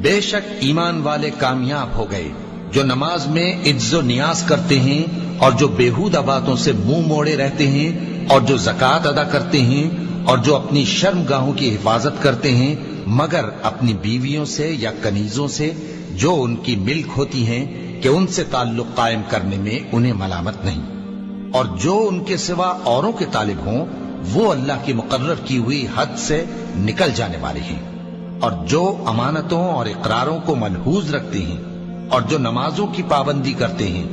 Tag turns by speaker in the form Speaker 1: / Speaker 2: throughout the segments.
Speaker 1: بے شک ایمان والے کامیاب ہو گئے جو نماز میں عجز و نیاز کرتے ہیں اور جو بیہودہ باتوں سے منہ موڑے رہتے ہیں اور جو زکوٰۃ ادا کرتے ہیں اور جو اپنی شرم گاہوں کی حفاظت کرتے ہیں مگر اپنی بیویوں سے یا کنیزوں سے جو ان کی ملک ہوتی ہیں کہ ان سے تعلق قائم کرنے میں انہیں ملامت نہیں، اور جو ان کے سوا اوروں کے طالب ہوں وہ اللہ کی مقرر کی ہوئی حد سے نکل جانے والے ہیں، اور جو امانتوں اور اقراروں کو ملحوظ رکھتے ہیں اور جو نمازوں کی پابندی کرتے ہیں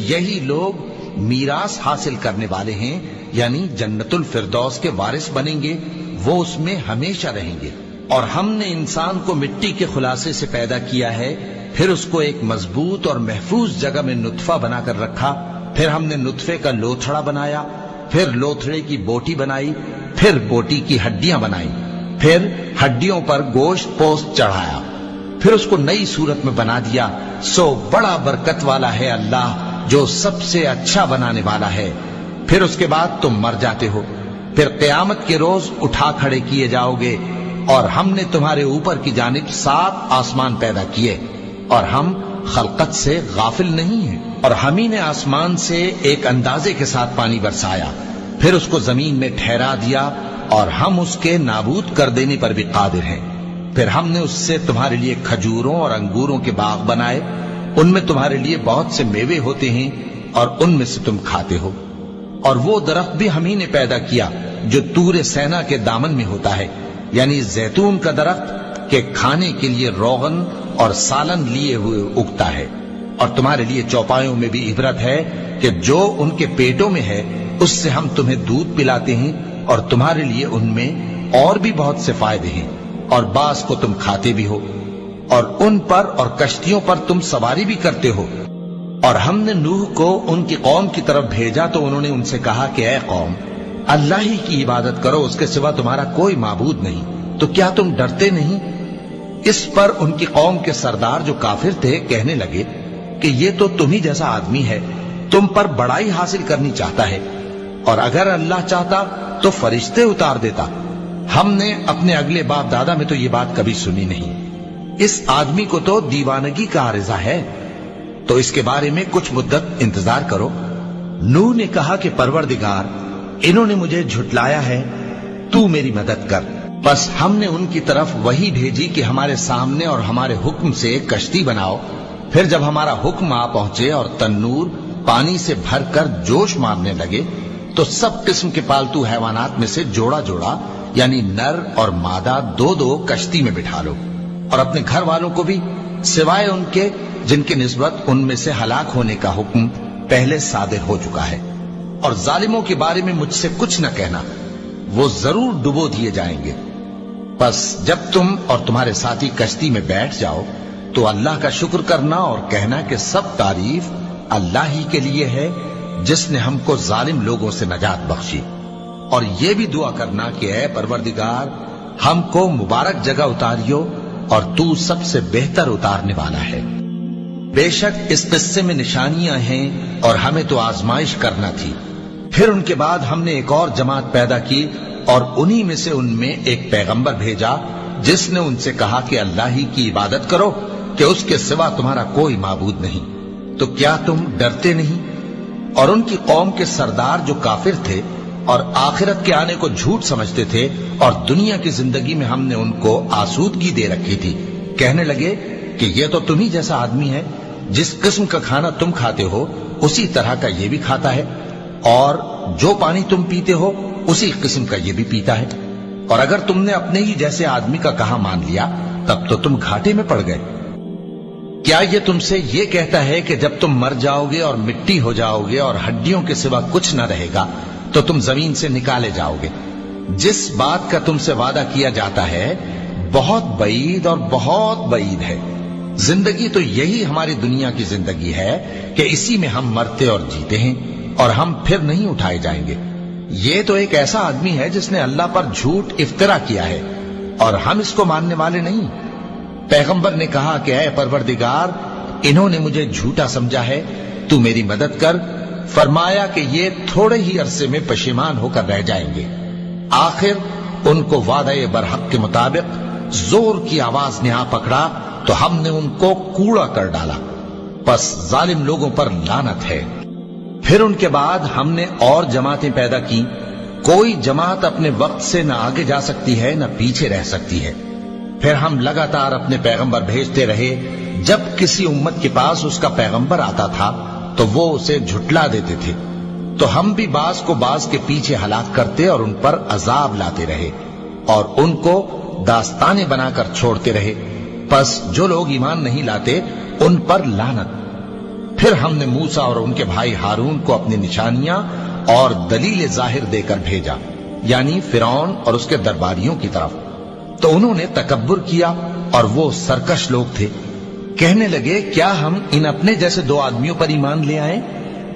Speaker 1: یہی لوگ میراث حاصل کرنے والے ہیں، یعنی جنت الفردوس کے وارث بنیں گے، وہ اس میں ہمیشہ رہیں گے۔ اور ہم نے انسان کو مٹی کے خلاصے سے پیدا کیا ہے، پھر اس کو ایک مضبوط اور محفوظ جگہ میں نطفہ بنا کر رکھا، پھر ہم نے نطفے کا لوتھڑا بنایا، پھر لوتھڑے کی بوٹی بنائی، پھر بوٹی کی ہڈیاں بنائی، پھر ہڈیوں پر گوشت پوست چڑھایا، پھر اس کو نئی صورت میں بنا دیا۔ سو بڑا برکت والا ہے اللہ جو سب سے اچھا بنانے والا ہے۔ پھر اس کے بعد تم مر جاتے ہو، پھر قیامت کے روز اٹھا کھڑے کیے جاؤ گے، اور ہم نے تمہارے اوپر کی جانب 7 آسمان پیدا کیے، اور ہم خلقت سے غافل نہیں ہیں، اور ہم ہی نے آسمان سے ایک اندازے کے ساتھ پانی برسایا، پھر اس کو زمین میں ٹھہرا دیا، اور ہم اس کے نابود کر دینے پر بھی قادر ہیں۔ پھر ہم نے اس سے تمہارے لیے کھجوروں اور انگوروں کے باغ بنائے، ان میں تمہارے لیے بہت سے میوے ہوتے ہیں اور ان میں سے تم کھاتے ہو، اور وہ درخت بھی ہم ہی نے پیدا کیا جو طور سینا کے دامن میں ہوتا ہے، یعنی زیتون کا درخت کہ کھانے کے لیے روغن اور سالن لیے ہوئے اگتا ہے، اور تمہارے لیے چوپایوں میں بھی عبرت ہے کہ جو ان کے پیٹوں میں ہے اس سے ہم تمہیں دودھ پلاتے ہیں، اور تمہارے لیے ان میں اور بھی بہت سے فائدے ہیں، اور بعض کو تم کھاتے بھی ہو، اور ان پر اور کشتیوں پر تم سواری بھی کرتے ہو۔ اور ہم نے نوح کو ان کی قوم کی طرف بھیجا تو انہوں نے ان سے کہا کہ اے قوم، اللہ ہی کی عبادت کرو، اس کے سوا تمہارا کوئی معبود نہیں، تو کیا تم ڈرتے نہیں؟ اس پر ان کی قوم کے سردار جو کافر تھے کہنے لگے کہ یہ تو تم ہی جیسا آدمی ہے، تم پر بڑائی حاصل کرنی چاہتا ہے، اور اگر اللہ چاہتا تو فرشتے اتار دیتا۔ ہم نے اپنے اگلے باپ دادا میں تو یہ بات کبھی سنی نہیں، اس آدمی کو تو دیوانگی کا عارضہ ہے، تو اس کے بارے میں کچھ مدت انتظار کرو۔ نوح نے کہا کہ پروردگار، انہوں نے مجھے جھٹلایا ہے، تو میری مدد کر۔ بس ہم نے ان کی طرف وحی بھیجی کہ ہمارے سامنے اور ہمارے حکم سے کشتی بناؤ، پھر جب ہمارا حکم آ پہنچے اور تنور پانی سے بھر کر جوش مارنے لگے تو سب قسم کے پالتو حیوانات میں سے جوڑا جوڑا یعنی نر اور مادہ 2 کشتی میں بٹھا لو، اور اپنے گھر والوں کو بھی سوائے ان کے جن کی نسبت ان میں سے ہلاک ہونے کا حکم پہلے صادر ہو چکا ہے۔ اور ظالموں کے بارے میں مجھ سے کچھ نہ کہنا، وہ ضرور ڈبو دیے جائیں گے۔ بس جب تم اور تمہارے ساتھی کشتی میں بیٹھ جاؤ تو اللہ کا شکر کرنا اور کہنا کہ سب تعریف اللہ ہی کے لیے ہے جس نے ہم کو ظالم لوگوں سے نجات بخشی، اور یہ بھی دعا کرنا کہ اے پروردگار ہم کو مبارک جگہ اتاریو اور تو سب سے بہتر اتارنے والا ہے۔ بے شک اس قصے میں نشانیاں ہیں اور ہمیں تو آزمائش کرنا تھی۔ پھر ان کے بعد ہم نے ایک اور جماعت پیدا کی اور انہی میں سے ان میں ایک پیغمبر بھیجا جس نے ان سے کہا کہ اللہ ہی کی عبادت کرو کہ اس کے سوا تمہارا کوئی معبود نہیں، تو کیا تم ڈرتے نہیں؟ اور ان کی قوم کے سردار جو کافر تھے اور آخرت کے آنے کو جھوٹ سمجھتے تھے اور دنیا کی زندگی میں ہم نے ان کو آسودگی دے رکھی تھی، کہنے لگے کہ یہ تو تم ہی جیسا آدمی ہے، جس قسم کا کھانا تم کھاتے ہو اسی طرح کا یہ بھی کھاتا ہے، اور جو پانی تم پیتے ہو اسی قسم کا یہ بھی پیتا ہے، اور اگر تم نے اپنے ہی جیسے آدمی کا کہا مان لیا تب تو تم گھاٹے میں پڑ گئے۔ کیا یہ تم سے یہ کہتا ہے کہ جب تم مر جاؤ گے اور مٹی ہو جاؤ گے اور ہڈیوں کے سوا کچھ نہ رہے گا تو تم زمین سے نکالے جاؤ گے؟ جس بات کا تم سے وعدہ کیا جاتا ہے بہت بعید اور بہت بعید ہے۔ زندگی تو یہی ہماری دنیا کی زندگی ہے کہ اسی میں ہم مرتے اور جیتے ہیں، اور ہم پھر نہیں اٹھائے جائیں گے۔ یہ تو ایک ایسا آدمی ہے جس نے اللہ پر جھوٹ افطرا کیا ہے، اور ہم اس کو ماننے والے نہیں۔ پیغمبر نے کہا کہ اے پروردگار، انہوں نے مجھے جھوٹا سمجھا ہے، تو میری مدد کر۔ فرمایا کہ یہ تھوڑے ہی عرصے میں پشیمان ہو کر رہ جائیں گے۔ آخر ان کو وعدہ برحق کے مطابق زور کی آواز نے آ پکڑا تو ہم نے ان کو کوڑا کر ڈالا، پس ظالم لوگوں پر لعنت ہے۔ پھر ان کے بعد ہم نے اور جماعتیں پیدا کی، کوئی جماعت اپنے وقت سے نہ آگے جا سکتی ہے نہ پیچھے رہ سکتی ہے۔ پھر ہم لگاتار اپنے پیغمبر بھیجتے رہے، جب کسی امت کے پاس اس کا پیغمبر آتا تھا تو وہ اسے جھٹلا دیتے تھے، تو ہم بھی بعض کو بعض کے پیچھے ہلاک کرتے اور ان پر عذاب لاتے رہے اور ان کو داستانیں بنا کر چھوڑتے رہے، پس جو لوگ ایمان نہیں لاتے ان پر لعنت۔ پھر ہم نے موسیٰ اور ان کے بھائی ہارون کو اپنی نشانیاں اور دلیل ظاہر دے کر بھیجا، یعنی فرعون اور اس کے درباریوں کی طرف، تو انہوں نے تکبر کیا اور وہ سرکش لوگ تھے۔ کہنے لگے کیا ہم ان اپنے جیسے دو آدمیوں پر ایمان لے آئیں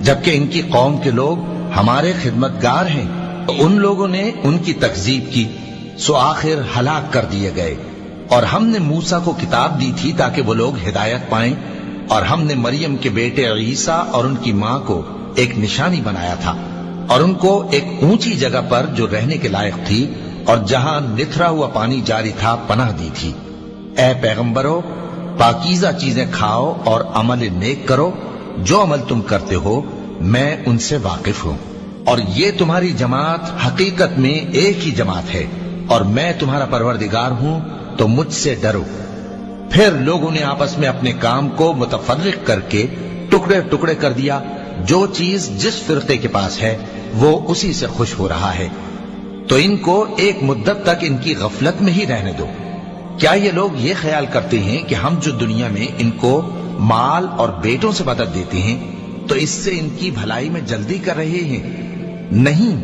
Speaker 1: جبکہ ان کی قوم کے لوگ ہمارے خدمتگار ہیں؟ تو ان لوگوں نے ان کی تکذیب کی، سو آخر ہلاک کر دیے گئے۔ اور ہم نے موسیٰ کو کتاب دی تھی تاکہ وہ لوگ ہدایت پائیں، اور ہم نے مریم کے بیٹے عیسیٰ اور ان کی ماں کو ایک نشانی بنایا تھا اور ان کو ایک اونچی جگہ پر جو رہنے کے لائق تھی اور جہاں نتھرا ہوا پانی جاری تھا پناہ دی تھی۔ اے پیغمبرو، پاکیزہ چیزیں کھاؤ اور عمل نیک کرو، جو عمل تم کرتے ہو میں ان سے واقف ہوں، اور یہ تمہاری جماعت حقیقت میں ایک ہی جماعت ہے، اور میں تمہارا پروردگار ہوں تو مجھ سے ڈرو۔ پھر لوگوں نے آپس میں اپنے کام کو متفرق کر کے ٹکڑے ٹکڑے کر دیا، جو چیز جس فرقے کے پاس ہے وہ اسی سے خوش ہو رہا ہے، تو ان کو ایک مدت تک ان کی غفلت میں ہی رہنے دو۔ کیا یہ لوگ یہ خیال کرتے ہیں کہ ہم جو دنیا میں ان کو مال اور بیٹوں سے مدد دیتے ہیں تو اس سے ان کی بھلائی میں جلدی کر رہے ہیں؟ نہیں،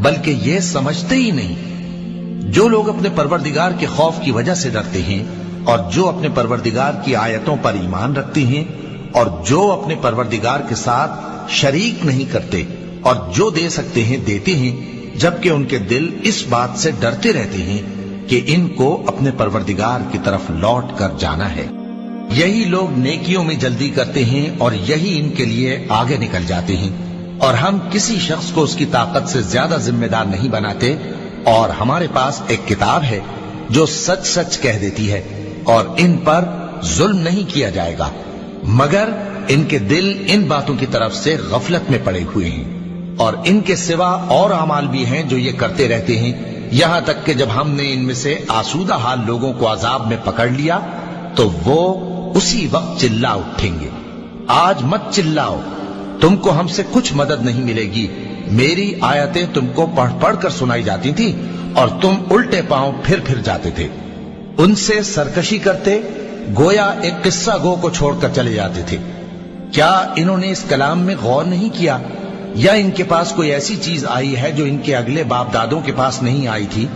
Speaker 1: بلکہ یہ سمجھتے ہی نہیں۔ جو لوگ اپنے پروردگار کے خوف کی وجہ سے ڈرتے ہیں اور جو اپنے پروردگار کی آیتوں پر ایمان رکھتے ہیں اور جو اپنے پروردگار کے ساتھ شریک نہیں کرتے اور جو دے سکتے ہیں دیتے ہیں، جبکہ ان کے دل اس بات سے ڈرتے رہتے ہیں کہ ان کو اپنے پروردگار کی طرف لوٹ کر جانا ہے، یہی لوگ نیکیوں میں جلدی کرتے ہیں اور یہی ان کے لیے آگے نکل جاتے ہیں۔ اور ہم کسی شخص کو اس کی طاقت سے زیادہ ذمہ دار نہیں بناتے، اور ہمارے پاس ایک کتاب ہے جو سچ سچ کہہ دیتی ہے، اور ان پر ظلم نہیں کیا جائے گا، مگر ان کے دل ان باتوں کی طرف سے غفلت میں پڑے ہوئے ہیں۔ اور ان کے سوا اور اعمال بھی ہیں جو یہ کرتے رہتے ہیں، یہاں تک کہ جب ہم نے ان میں سے آسودہ حال لوگوں کو عذاب میں پکڑ لیا تو وہ اسی وقت چلا اٹھیں گے۔ آج مت چلاؤ، تم کو ہم سے کچھ مدد نہیں ملے گی، میری آیتیں تم کو پڑھ پڑھ کر سنائی جاتی تھی اور تم الٹے پاؤں پھر پھر جاتے تھے، ان سے سرکشی کرتے، گویا ایک قصہ گو کو چھوڑ کر چلے جاتے تھے۔ کیا انہوں نے اس کلام میں غور نہیں کیا، یا ان کے پاس کوئی ایسی چیز آئی ہے جو ان کے اگلے باپ دادوں کے پاس نہیں آئی تھی،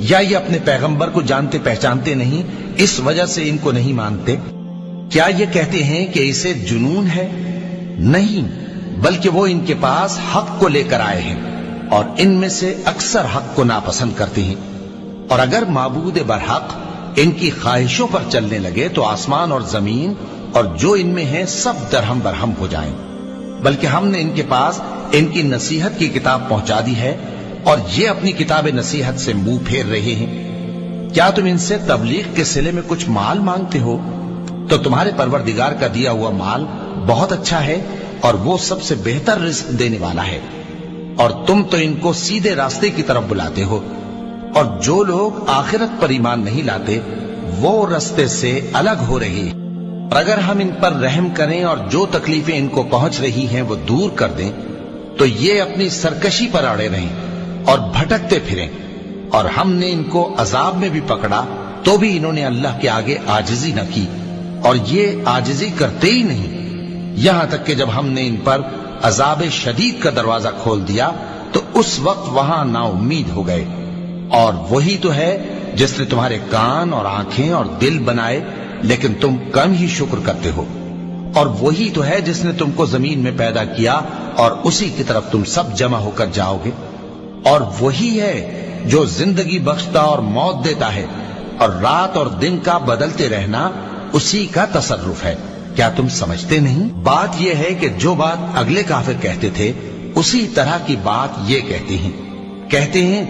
Speaker 1: یا یہ اپنے پیغمبر کو جانتے پہچانتے نہیں اس وجہ سے ان کو نہیں مانتے؟ کیا یہ کہتے ہیں کہ اسے جنون ہے؟ نہیں، بلکہ وہ ان کے پاس حق کو لے کر آئے ہیں، اور ان میں سے اکثر حق کو ناپسند کرتے ہیں۔ اور اگر معبود برحق ان کی خواہشوں پر چلنے لگے تو آسمان اور زمین اور جو ان میں ہے سب درہم برہم ہو جائیں۔ بلکہ ہم نے ان کے پاس ان کی نصیحت کی کتاب پہنچا دی ہے، اور یہ اپنی کتاب نصیحت سے منہ پھیر رہے ہیں۔ کیا تم ان سے تبلیغ کے صلے میں کچھ مال مانگتے ہو؟ تو تمہارے پروردگار کا دیا ہوا مال بہت اچھا ہے، اور وہ سب سے بہتر رزق دینے والا ہے، اور تم تو ان کو سیدھے راستے کی طرف بلاتے ہو۔ اور جو لوگ آخرت پر ایمان نہیں لاتے وہ راستے سے الگ ہو رہے ہیں۔ اور اگر ہم ان پر رحم کریں اور جو تکلیفیں ان کو پہنچ رہی ہیں وہ دور کر دیں تو یہ اپنی سرکشی پر اڑے رہیں اور بھٹکتے پھریں، اور ہم نے ان کو عذاب میں بھی پکڑا تو بھی انہوں نے اللہ کے آگے عاجزی نہ کی، اور یہ عاجزی کرتے ہی نہیں، یہاں تک کہ جب ہم نے ان پر عذاب شدید کا دروازہ کھول دیا تو اس وقت وہاں نا امید ہو گئے۔ اور وہی تو ہے جس نے تمہارے کان اور آنکھیں اور دل بنائے، لیکن تم کم ہی شکر کرتے ہو۔ اور وہی تو ہے جس نے تم کو زمین میں پیدا کیا اور اسی کی طرف تم سب جمع ہو کر جاؤ گے۔ اور وہی ہے جو زندگی بخشتا اور موت دیتا ہے، اور رات اور دن کا بدلتے رہنا اسی کا تصرف ہے۔ کیا تم سمجھتے نہیں؟ بات یہ ہے کہ جو بات اگلے کافر کہتے تھے اسی طرح کی بات یہ کہتے ہیں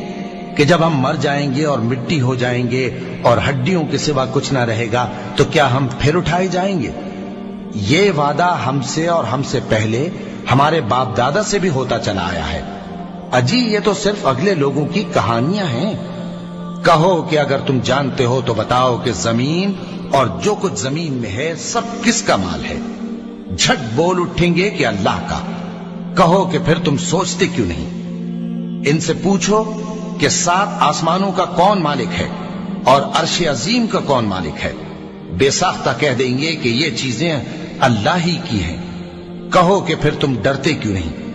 Speaker 1: کہ جب ہم مر جائیں گے اور مٹی ہو جائیں گے اور ہڈیوں کے سوا کچھ نہ رہے گا تو کیا ہم پھر اٹھائے جائیں گے؟ یہ وعدہ ہم سے اور ہم سے پہلے ہمارے باپ دادا سے بھی ہوتا چلا آیا ہے۔ اجی یہ تو صرف اگلے لوگوں کی کہانیاں ہیں۔ کہو کہ اگر تم جانتے ہو تو بتاؤ کہ زمین اور جو کچھ زمین میں ہے سب کس کا مال ہے؟ جھٹ بول اٹھیں گے کہ اللہ کا۔ کہو کہ پھر تم سوچتے کیوں نہیں؟ ان سے پوچھو کہ 7 آسمانوں کا کون مالک ہے اور عرش عظیم کا کون مالک ہے؟ بے ساختہ کہہ دیں گے کہ یہ چیزیں اللہ ہی کی ہیں۔ کہو کہ پھر تم ڈرتے کیوں نہیں؟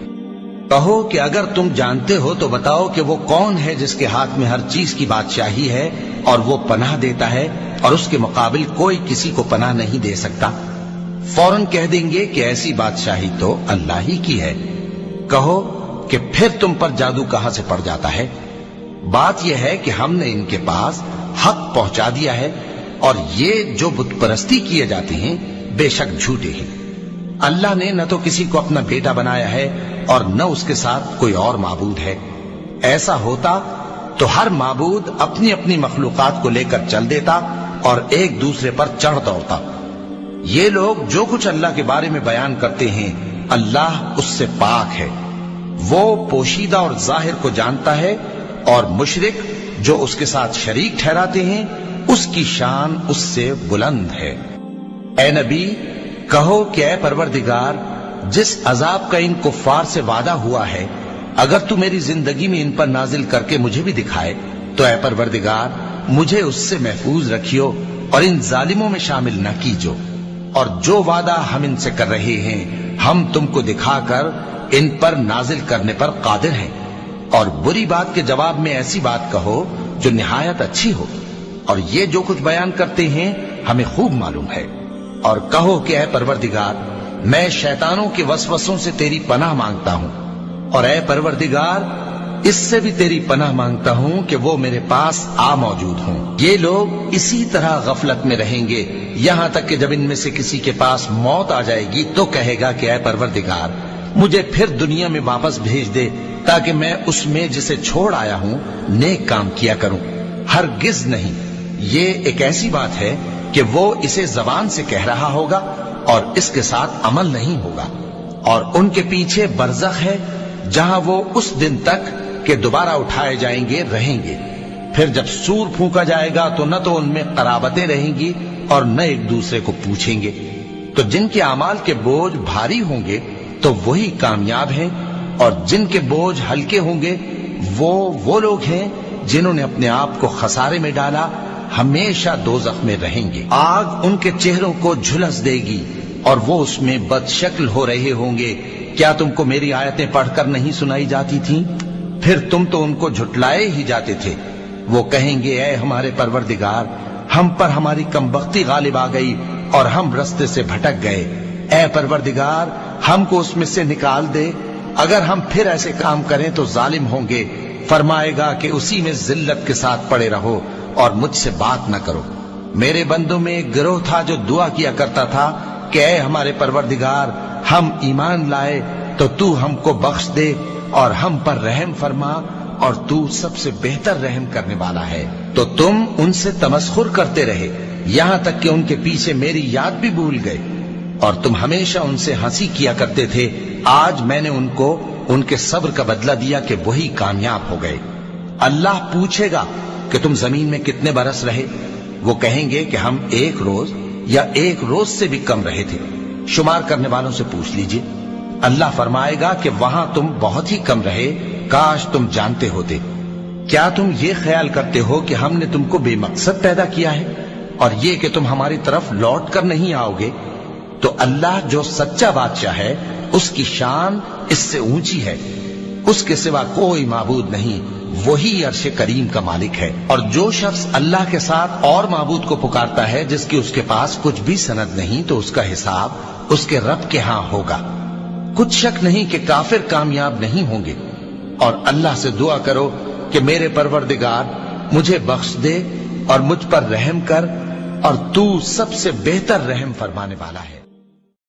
Speaker 1: کہو کہ اگر تم جانتے ہو تو بتاؤ کہ وہ کون ہے جس کے ہاتھ میں ہر چیز کی بادشاہی ہے اور وہ پناہ دیتا ہے اور اس کے مقابل کوئی کسی کو پناہ نہیں دے سکتا؟ فوراً کہہ دیں گے کہ ایسی بادشاہی تو اللہ ہی کی ہے۔ کہو کہ پھر تم پر جادو کہاں سے پڑ جاتا ہے؟ بات یہ ہے کہ ہم نے ان کے پاس حق پہنچا دیا ہے اور یہ جو بت پرستی کیے جاتے ہیں بے شک جھوٹے ہیں۔ اللہ نے نہ تو کسی کو اپنا بیٹا بنایا ہے اور نہ اس کے ساتھ کوئی اور معبود ہے۔ ایسا ہوتا تو ہر معبود اپنی اپنی مخلوقات کو لے کر چل دیتا اور ایک دوسرے پر چڑھ دوڑتا۔ یہ لوگ جو کچھ اللہ کے بارے میں بیان کرتے ہیں اللہ اس سے پاک ہے، وہ پوشیدہ اور ظاہر کو جانتا ہے، اور مشرک جو اس کے ساتھ شریک ٹھہراتے ہیں اس کی شان اس سے بلند ہے۔ اے نبی کہو کہ اے پروردگار، جس عذاب کا ان کفار سے وعدہ ہوا ہے اگر تو میری زندگی میں ان پر نازل کر کے مجھے بھی دکھائے تو اے پروردگار مجھے اس سے محفوظ رکھیو اور ان ظالموں میں شامل نہ کیجو، اور جو وعدہ ہم ان سے کر رہے ہیں ہم تم کو دکھا کر ان پر نازل کرنے پر قادر ہیں۔ اور بری بات کے جواب میں ایسی بات کہو جو نہایت اچھی ہو، اور یہ جو کچھ بیان کرتے ہیں ہمیں خوب معلوم ہے۔ اور کہو کہ اے پروردگار میں شیطانوں کے وسوسوں سے تیری پناہ مانگتا ہوں، اور اے پروردگار اس سے بھی تیری پناہ مانگتا ہوں کہ وہ میرے پاس آ موجود ہوں۔ یہ لوگ اسی طرح غفلت میں رہیں گے یہاں تک کہ جب ان میں سے کسی کے پاس موت آ جائے گی تو کہے گا کہ اے پروردگار مجھے پھر دنیا میں واپس بھیج دے تاکہ میں اس میں جسے چھوڑ آیا ہوں نیک کام کیا کروں۔ ہرگز نہیں، یہ ایک ایسی بات ہے کہ وہ اسے زبان سے کہہ رہا ہوگا اور اس کے ساتھ عمل نہیں ہوگا، اور ان کے پیچھے برزخ ہے جہاں وہ اس دن تک کہ دوبارہ اٹھائے جائیں گے رہیں گے۔ پھر جب سور پھونکا جائے گا تو نہ تو ان میں قرابتیں رہیں گی اور نہ ایک دوسرے کو پوچھیں گے۔ تو جن کے اعمال کے بوجھ بھاری ہوں گے تو وہی کامیاب ہیں، اور جن کے بوجھ ہلکے ہوں گے وہ لوگ ہیں جنہوں نے اپنے آپ کو خسارے میں ڈالا، ہمیشہ دوزخ میں رہیں گے۔ آگ ان کے چہروں کو جھلس دے گی اور وہ اس میں بد شکل ہو رہے ہوں گے۔ کیا تم کو میری آیتیں پڑھ کر نہیں سنائی جاتی تھیں؟ پھر تم تو ان کو جھٹلائے ہی جاتے تھے۔ وہ کہیں گے اے ہمارے پروردگار ہم پر ہماری کمبختی غالب آ گئی اور ہم رستے سے بھٹک گئے، اے پروردگار ہم کو اس میں سے نکال دے، اگر ہم پھر ایسے کام کریں تو ظالم ہوں گے۔ فرمائے گا کہ اسی میں ذلت کے ساتھ پڑے رہو اور مجھ سے بات نہ کرو۔ میرے بندوں میں ایک گروہ تھا جو دعا کیا کرتا تھا کہ اے ہمارے پروردگار ہم ایمان لائے تو تو ہم کو بخش دے اور ہم پر رحم فرما، اور تو سب سے بہتر رحم کرنے والا ہے۔ تو تم ان سے تمسخر کرتے رہے یہاں تک کہ ان کے پیچھے میری یاد بھی بھول گئے، اور تم ہمیشہ ان سے ہنسی کیا کرتے تھے۔ آج میں نے ان کو ان کے صبر کا بدلہ دیا کہ وہی کامیاب ہو گئے۔ اللہ پوچھے گا کہ تم زمین میں کتنے برس رہے؟ وہ کہیں گے کہ ہم 1 روز یا 1 روز سے بھی کم رہے تھے۔ شمار کرنے والوں سے پوچھ لیجئے۔ اللہ فرمائے گا کہ وہاں تم بہت ہی کم رہے، کاش تم جانتے ہوتے۔ کیا تم یہ خیال کرتے ہو کہ ہم نے تم کو بے مقصد پیدا کیا ہے اور یہ کہ تم ہماری طرف لوٹ کر نہیں آؤ گے؟ تو اللہ جو سچا بادشاہ ہے اس کی شان اس سے اونچی ہے، اس کے سوا کوئی معبود نہیں، وہی عرش کریم کا مالک ہے۔ اور جو شخص اللہ کے ساتھ اور معبود کو پکارتا ہے جس کی اس کے پاس کچھ بھی سند نہیں تو اس کا حساب اس کے رب کے ہاں ہوگا۔ کچھ شک نہیں کہ کافر کامیاب نہیں ہوں گے۔ اور اللہ سے دعا کرو کہ میرے پروردگار مجھے بخش دے اور مجھ پر رحم کر، اور تو سب سے بہتر رحم فرمانے والا ہے۔